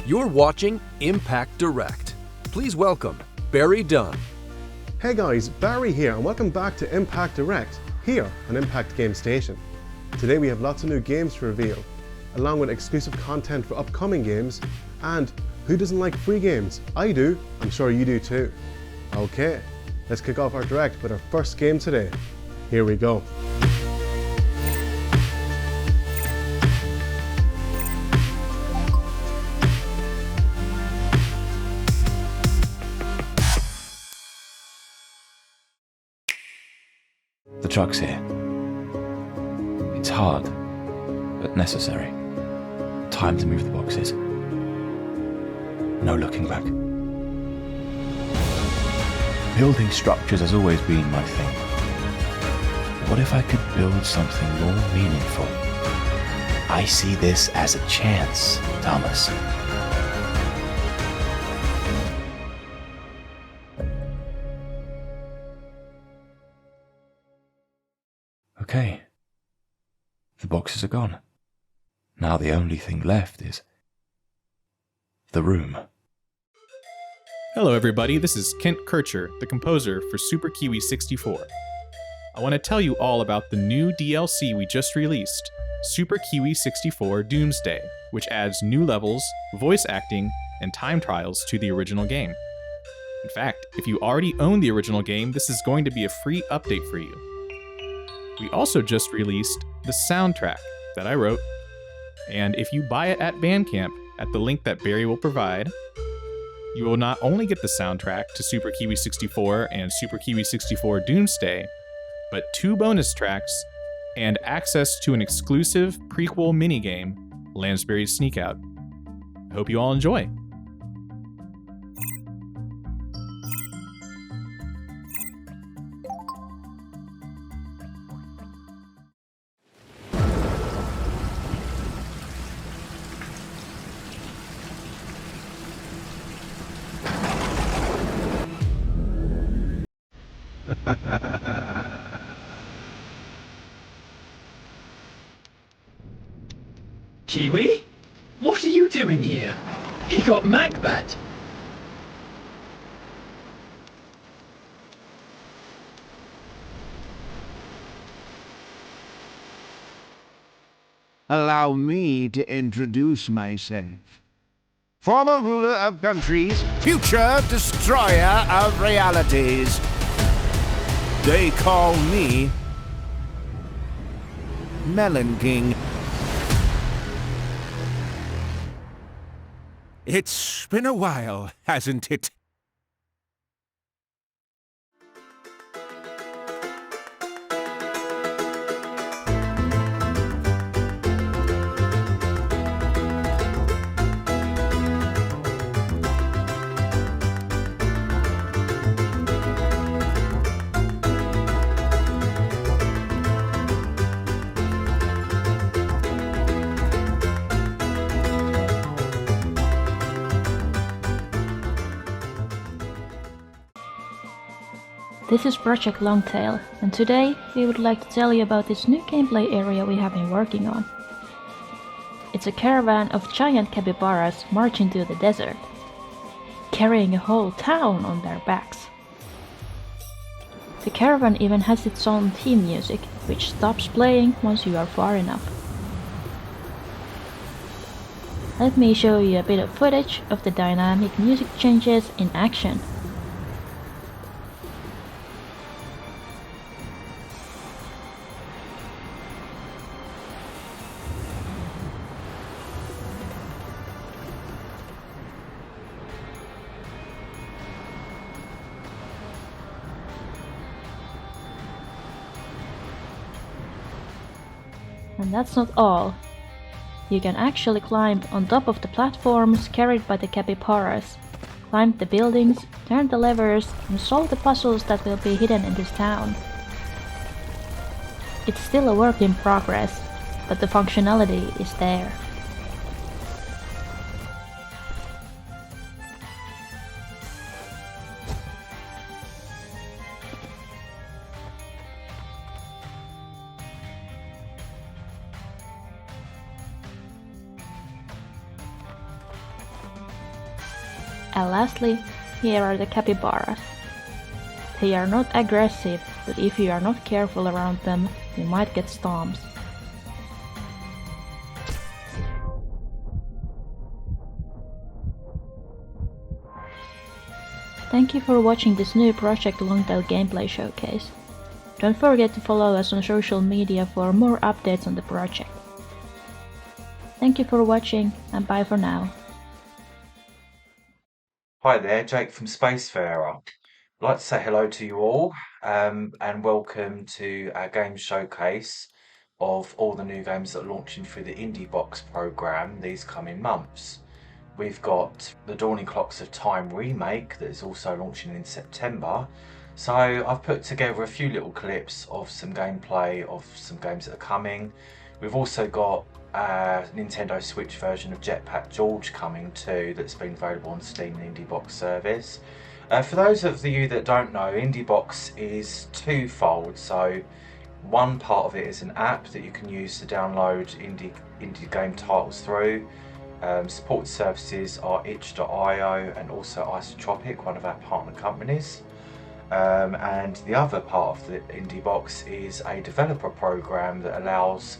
You're watching Impact Direct. Please welcome Barry Dunn. Hey guys, Barry here and welcome back to Impact Direct, here on Impact Game Station. Today we have lots of new games to reveal, along with exclusive content for upcoming games, and who doesn't like free games? I do, I'm sure you do too. Okay, let's kick off our Direct with our first game today. Here we go. The truck's here. It's hard, but necessary. Time to move the boxes. No looking back. Building structures has always been my thing. What if I could build something more meaningful? I see this as a chance, Thomas. Okay. The boxes are gone. Now the only thing left is the room. Hello everybody, this is Kent Kircher, the composer for Super Kiwi 64. I want to tell you all about the new DLC we just released, Super Kiwi 64 Doomsday, which adds new levels, voice acting, and time trials to the original game. In fact, if you already own the original game, this is going to be a free update for you. We also just released the soundtrack that I wrote, and if you buy it at Bandcamp at the link that Barry will provide, you will not only get the soundtrack to Super Kiwi 64 and Super Kiwi 64 Doomsday, but 2 bonus tracks and access to an exclusive prequel minigame, Lansbury's Sneakout. I hope you all enjoy. Kiwi? What are you doing here? He got Macbeth. Allow me to introduce myself. Former ruler of countries, future destroyer of realities. They call me Melon King. It's been a while, hasn't it? This is Project Longtail, and today we would like to tell you about this new gameplay area we have been working on. It's a caravan of giant capybaras marching through the desert, carrying a whole town on their backs. The caravan even has its own theme music, which stops playing once you are far enough. Let me show you a bit of footage of the dynamic music changes in action. And that's not all. You can actually climb on top of the platforms carried by the capybaras, climb the buildings, turn the levers, and solve the puzzles that will be hidden in this town. It's still a work in progress, but the functionality is there. And lastly, here are the capybaras. They are not aggressive, but if you are not careful around them, you might get stomps. Thank you for watching this new Project Longtail gameplay showcase. Don't forget to follow us on social media for more updates on the project. Thank you for watching, and bye for now. Hi there, Jake from Spacefarer. I'd like to say hello to you all and welcome to our game showcase of all the new games that are launching through the Indie Box program these coming months. We've got the Dawning Clocks of Time remake that is also launching in September. So I've put together a few little clips of some gameplay of some games that are coming. We've also got a Nintendo Switch version of Jetpack George coming too, that's been available on Steam and Indie Box service. For those of you that don't know, Indie Box is twofold. So one part of it is an app that you can use to download indie game titles through. Support services are itch.io and also Isotropic, one of our partner companies. And the other part of the Indie Box is a developer program that allows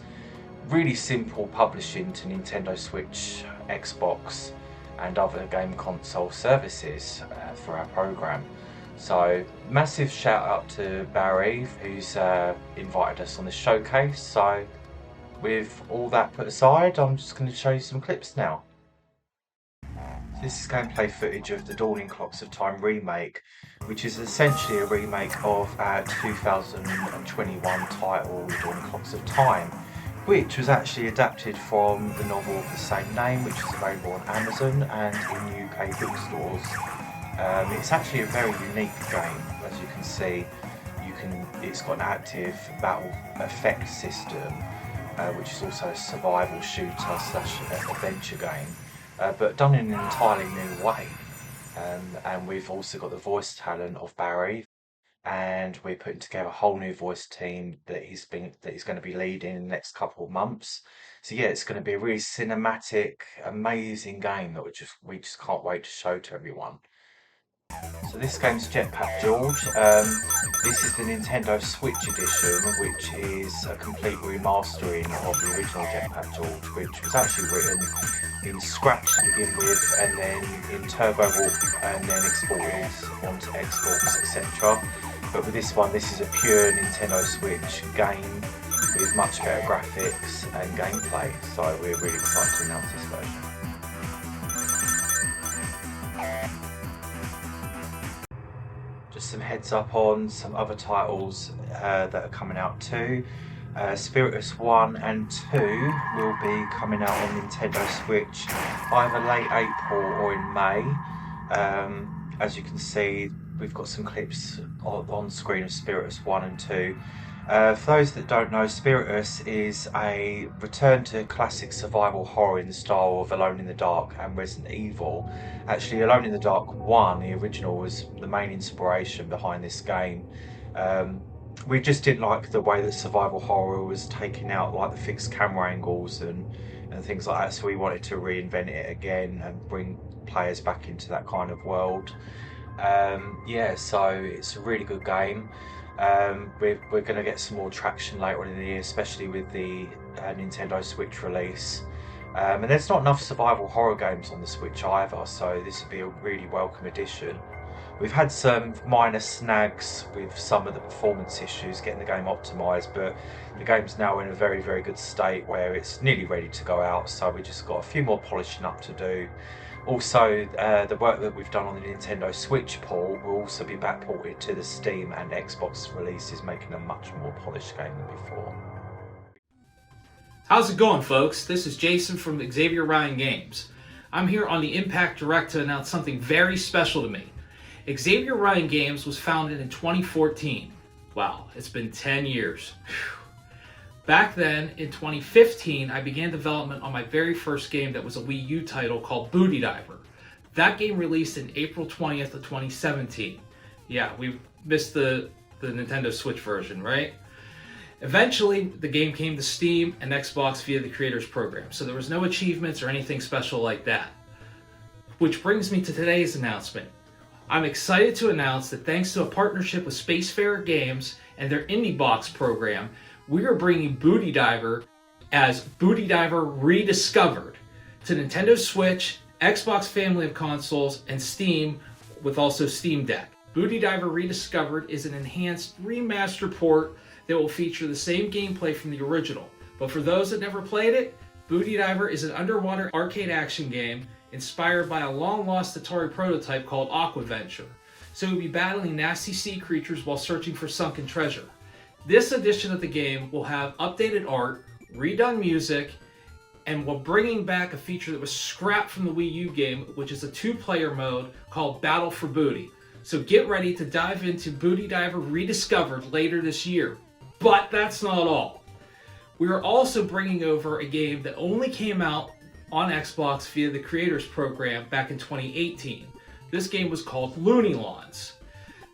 really simple publishing to Nintendo Switch, Xbox and other game console services for our program. So massive shout out to Barry who's invited us on this showcase. So with all that put aside, I'm just going to show you some clips now. This is gameplay footage of the Dawning Clocks of Time remake, which is essentially a remake of our 2021 title, Dawning Clocks of Time, which was actually adapted from the novel of the same name, which is available on Amazon and in UK bookstores. It's actually a very unique game, as you can see. It's got an active battle effect system, which is also a survival shooter / adventure game, but done in an entirely new way. And we've also got the voice talent of Barry, and we're putting together a whole new voice team that he's going to be leading in the next couple of months. So yeah, it's going to be a really cinematic, amazing game that we just can't wait to show to everyone. So this game's Jetpack George. This is the Nintendo Switch edition, which is a complete remastering of the original Jetpack George, which was actually written in Scratch to begin with, and then in Turbo Warp, and then exported onto Xbox, etc. But with this one, this is a pure Nintendo Switch game with much better graphics and gameplay. So we're really excited to announce this version. Just some heads up on some other titles that are coming out too. Spiritus 1 and 2 will be coming out on Nintendo Switch either late April or in May. As you can see, we've got some clips on screen of Spiritus 1 and 2. For those that don't know, Spiritus is a return to classic survival horror in the style of Alone in the Dark and Resident Evil. Actually, Alone in the Dark 1, the original, was the main inspiration behind this game. We just didn't like the way that survival horror was taking out like the fixed camera angles and things like that, so we wanted to reinvent it again and bring players back into that kind of world. Yeah, so it's a really good game. We're going to get some more traction later on in the year, especially with the Nintendo Switch release. And there's not enough survival horror games on the Switch either, so this would be a really welcome addition. We've had some minor snags with some of the performance issues getting the game optimised, but the game's now in a very, very good state where it's nearly ready to go out, so we just got a few more polishing up to do. Also, the work that we've done on the Nintendo Switch port will also be backported to the Steam and Xbox releases, making a much more polished game than before. How's it going, folks? This is Jason from Xavier Ryan Games. I'm here on the Impact Direct to announce something very special to me. Xavier Ryan Games was founded in 2014. Wow, it's been 10 years. Whew. Back then, in 2015, I began development on my very first game that was a Wii U title called Booty Diver. That game released in April 20th of 2017. Yeah, we missed the Nintendo Switch version, right? Eventually, the game came to Steam and Xbox via the Creators Program, so there was no achievements or anything special like that. Which brings me to today's announcement. I'm excited to announce that thanks to a partnership with Spacefarer Games and their Indie Box program, we are bringing Booty Diver as Booty Diver Rediscovered to Nintendo Switch, Xbox family of consoles, and Steam, with also Steam Deck. Booty Diver Rediscovered is an enhanced remaster port that will feature the same gameplay from the original. But for those that never played it, Booty Diver is an underwater arcade action game inspired by a long-lost Atari prototype called Aquaventure. So you'll be battling nasty sea creatures while searching for sunken treasure. This edition of the game will have updated art, redone music, and while bringing back a feature that was scrapped from the Wii U game, which is a 2-player mode called Battle for Booty. So get ready to dive into Booty Diver Rediscovered later this year. But that's not all. We are also bringing over a game that only came out on Xbox via the Creators Program back in 2018. This game was called Looney Lawns.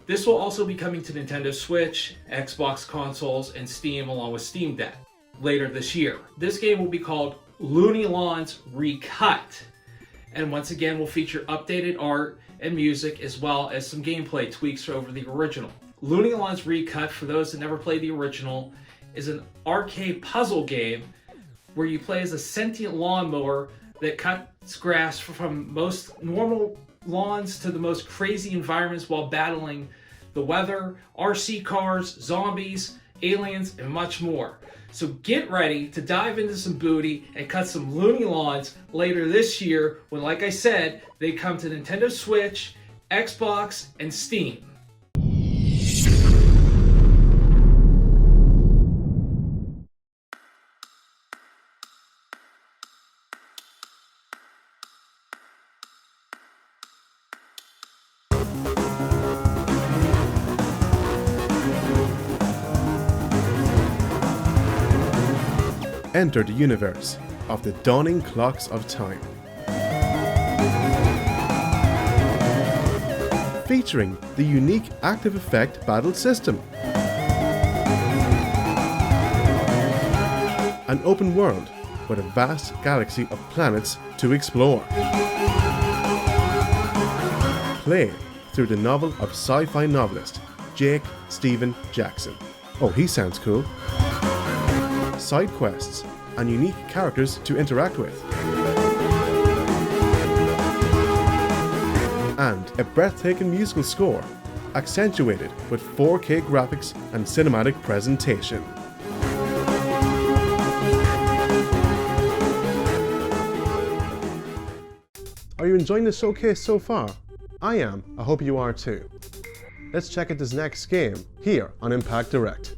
This will also be coming to Nintendo Switch, Xbox consoles, and Steam along with Steam Deck later this year. This game will be called Looney Lawns Recut, and once again will feature updated art and music as well as some gameplay tweaks over the original. Looney Lawns Recut, for those that never played the original, is an arcade puzzle game where you play as a sentient lawnmower that cuts grass from most normal lawns to the most crazy environments while battling the weather, RC cars, zombies, aliens, and much more. So get ready to dive into some booty and cut some loony lawns later this year when, like I said, they come to Nintendo Switch, Xbox, and Steam. Enter the universe of the dawning clocks of time. Featuring the unique active effect battle system. An open world with a vast galaxy of planets to explore. Play through the novel of sci-fi novelist Jake Stephen Jackson. Oh, he sounds cool. Side quests and unique characters to interact with. And a breathtaking musical score, accentuated with 4K graphics and cinematic presentation. Are you enjoying the showcase so far? I am. I hope you are too. Let's check out this next game here on Impact Direct.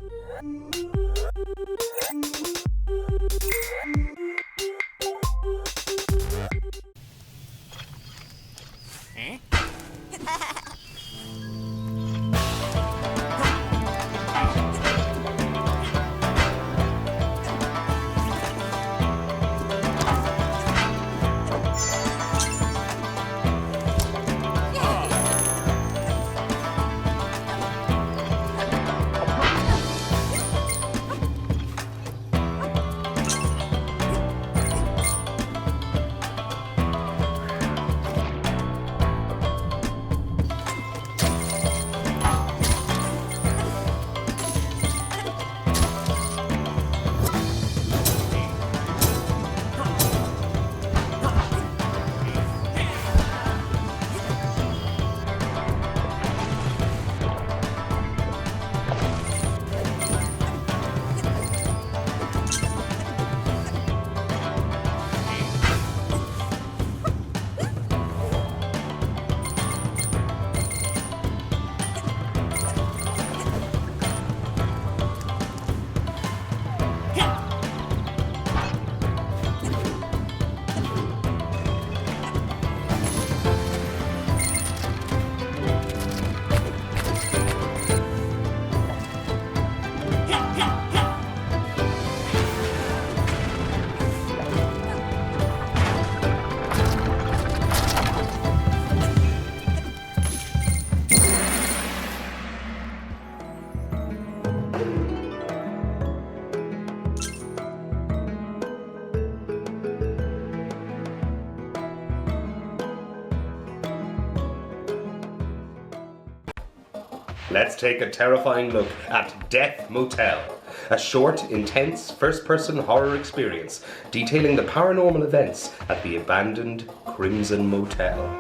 let's take a terrifying look at Death Motel, a short, intense, first-person horror experience detailing the paranormal events at the abandoned Crimson Motel.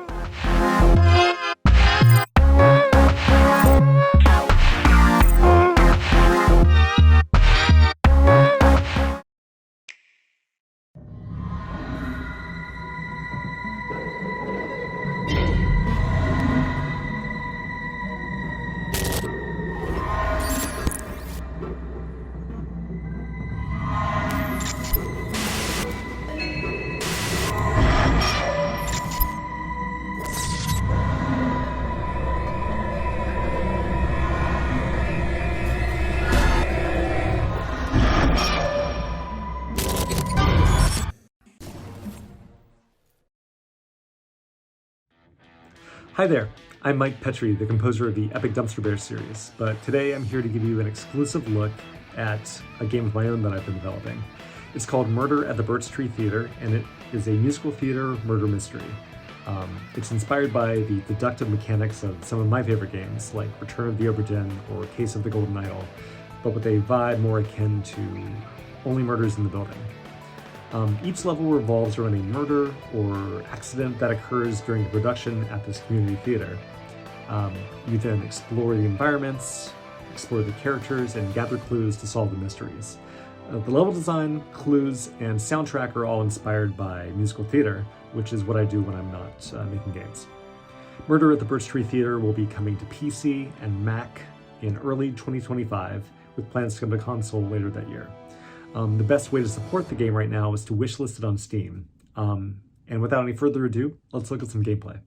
Hi there, I'm Mike Petrie, the composer of the Epic Dumpster Bear series, but today I'm here to give you an exclusive look at a game of my own that I've been developing. It's called Murder at the Birch Tree Theater, and it is a musical theater murder mystery. It's inspired by the deductive mechanics of some of my favorite games, like Return of the Obra or Case of the Golden Idol, but with a vibe more akin to Only Murders in the Building. Each level revolves around a murder or accident that occurs during the production at this community theater. You then explore the environments, explore the characters, and gather clues to solve the mysteries. The level design, clues, and soundtrack are all inspired by musical theater, which is what I do when I'm not making games. Murder at the Birch Tree Theater will be coming to PC and Mac in early 2025, with plans to come to console later that year. The best way to support the game right now is to wishlist it on Steam. And without any further ado, let's look at some gameplay.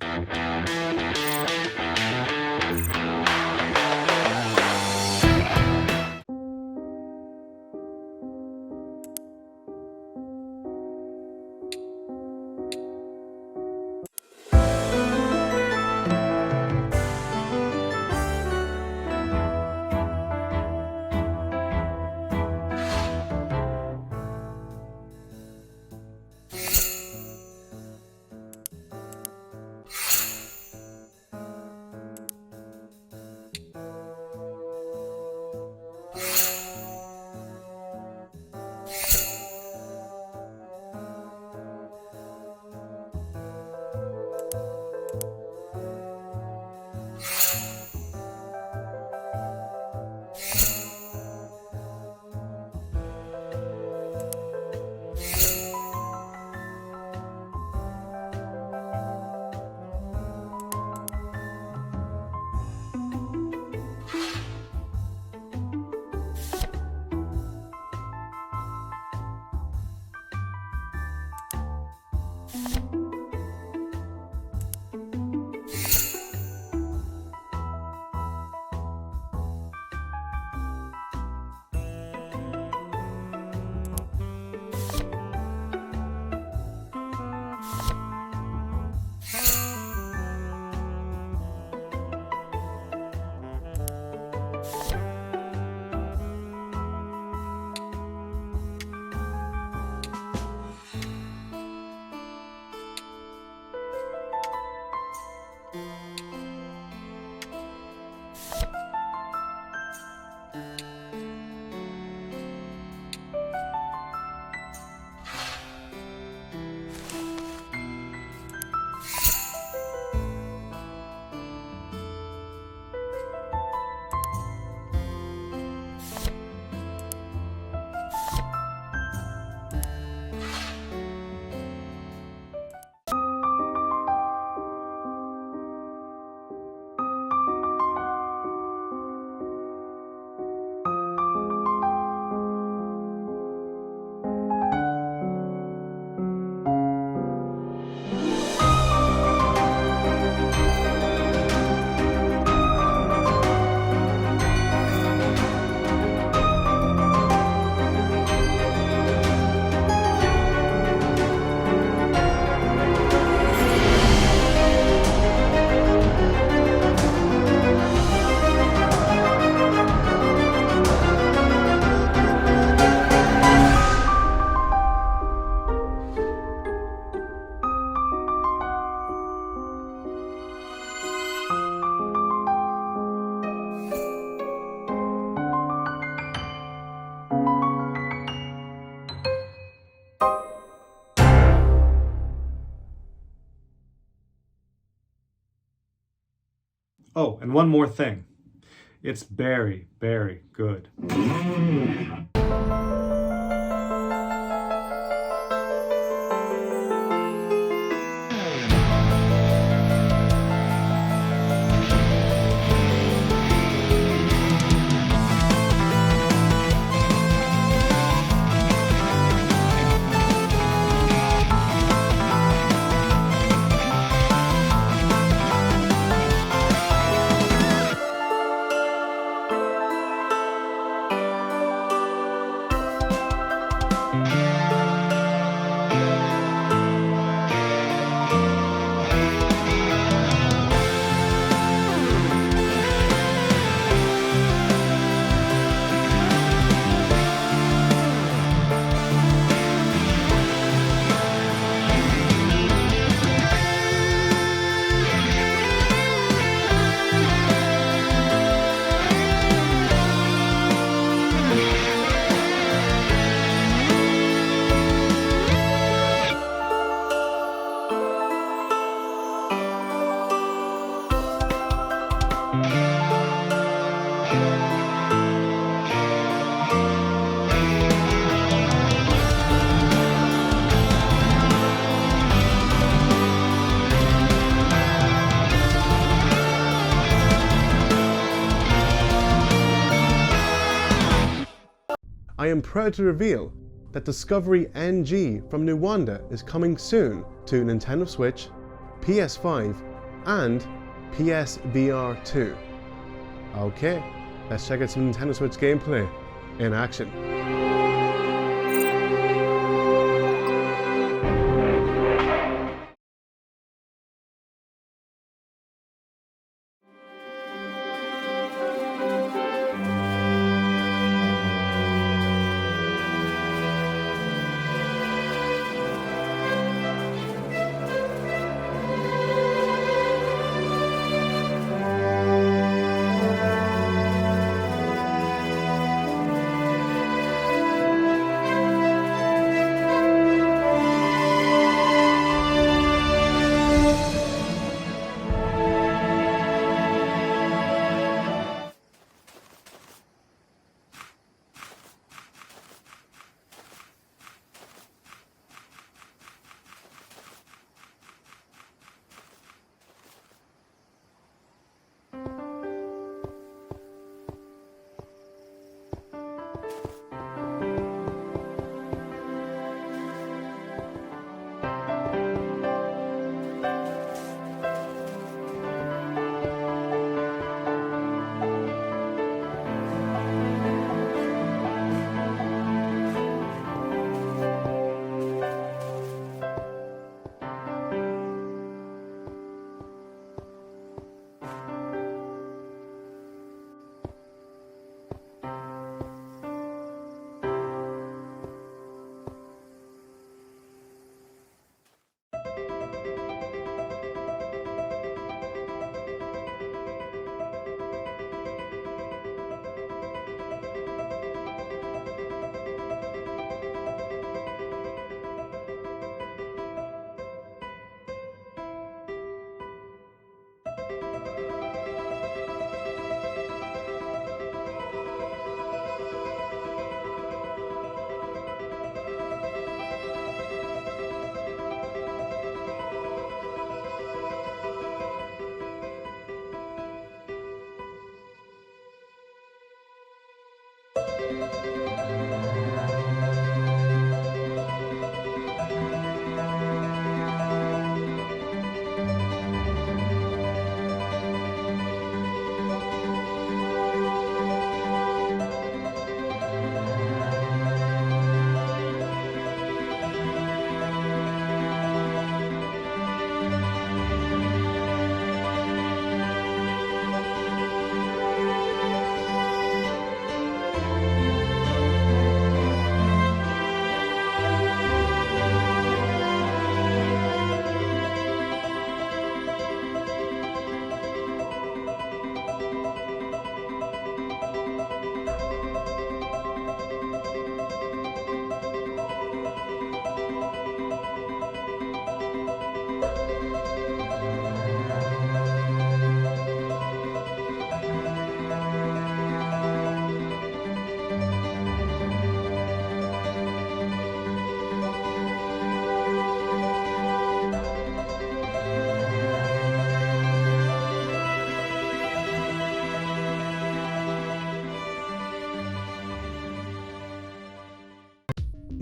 Oh, and one more thing. It's very, very good. I am proud to reveal that Discovery NG from Nuwanda is coming soon to Nintendo Switch, PS5 and PSVR 2. Okay, let's check out some Nintendo Switch gameplay in action.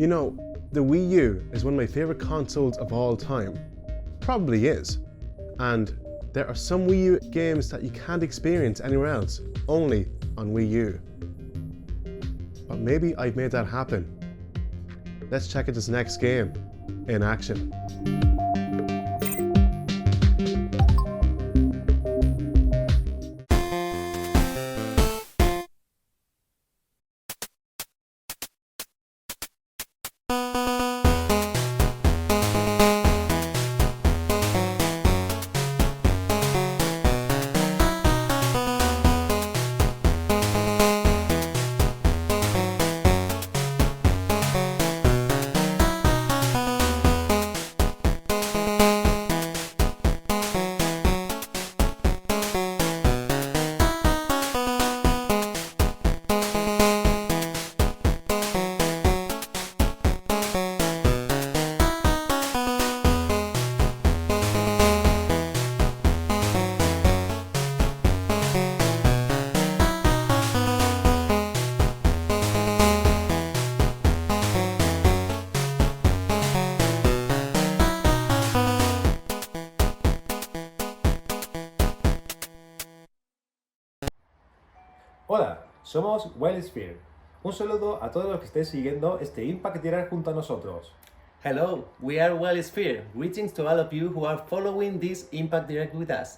You know, the Wii U is one of my favourite consoles of all time. Probably is. And there are some Wii U games that you can't experience anywhere else, only on Wii U. But maybe I've made that happen. Let's check out this next game in action. Hola, somos Wildsphere. Un saludo a todos los que estéis siguiendo este Impact Direct junto a nosotros. Hello, we are Wildsphere. Greetings to all of you who are following this Impact Direct with us.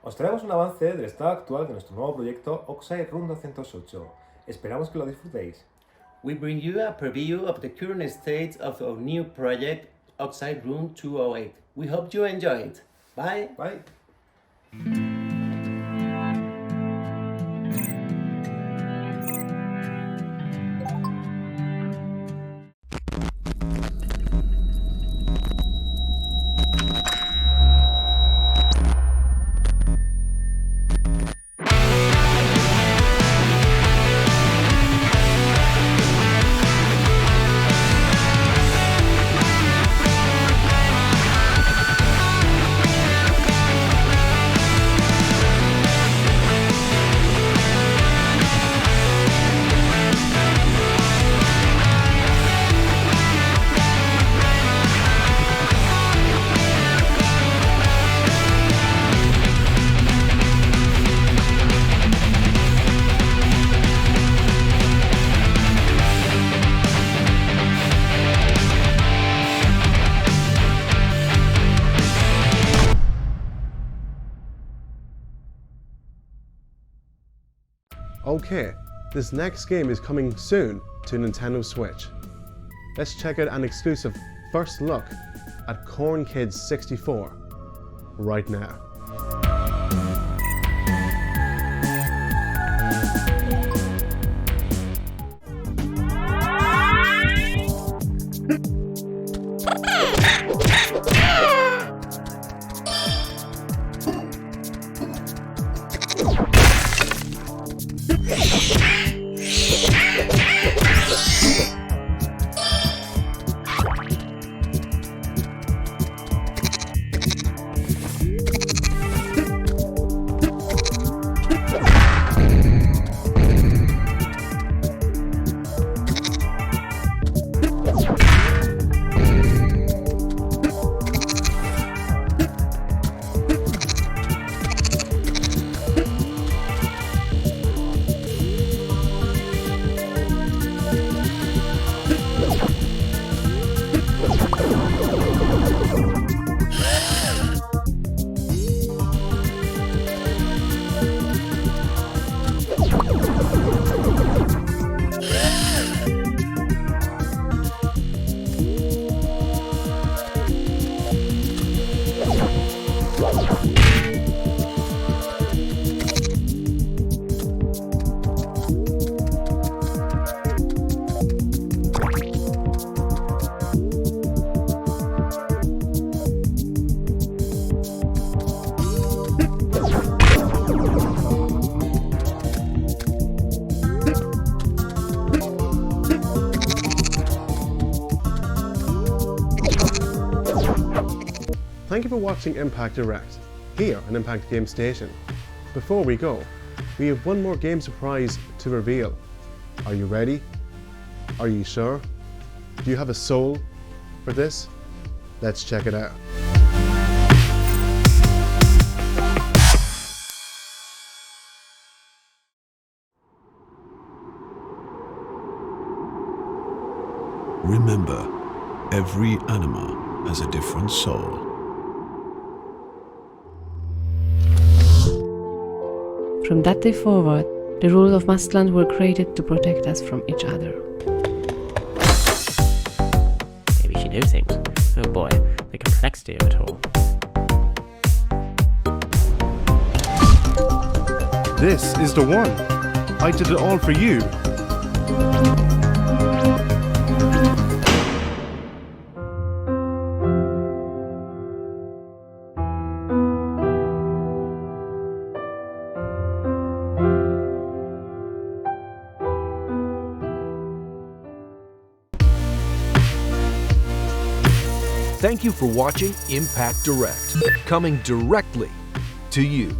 Os traemos un avance del estado actual de nuestro nuevo proyecto Oxide Room 208. Esperamos que lo disfrutéis. We bring you a preview of the current state of our new project, Oxide Room 208. We hope you enjoy it. Bye. Bye. Okay, this next game is coming soon to Nintendo Switch. Let's check out an exclusive first look at Corn Kids 64 right now. Thank you for watching Impact Direct, here on Impact Game Station. Before we go, we have one more game surprise to reveal. Are you ready? Are you sure? Do you have a soul for this? Let's check it out. Remember, every anima has a different soul. From that day forward, the rules of Mastland were created to protect us from each other. Maybe she knows things. Oh boy, the complexity of it all. This is the one. I did it all for you. Thank you for watching Impact Direct, coming directly to you.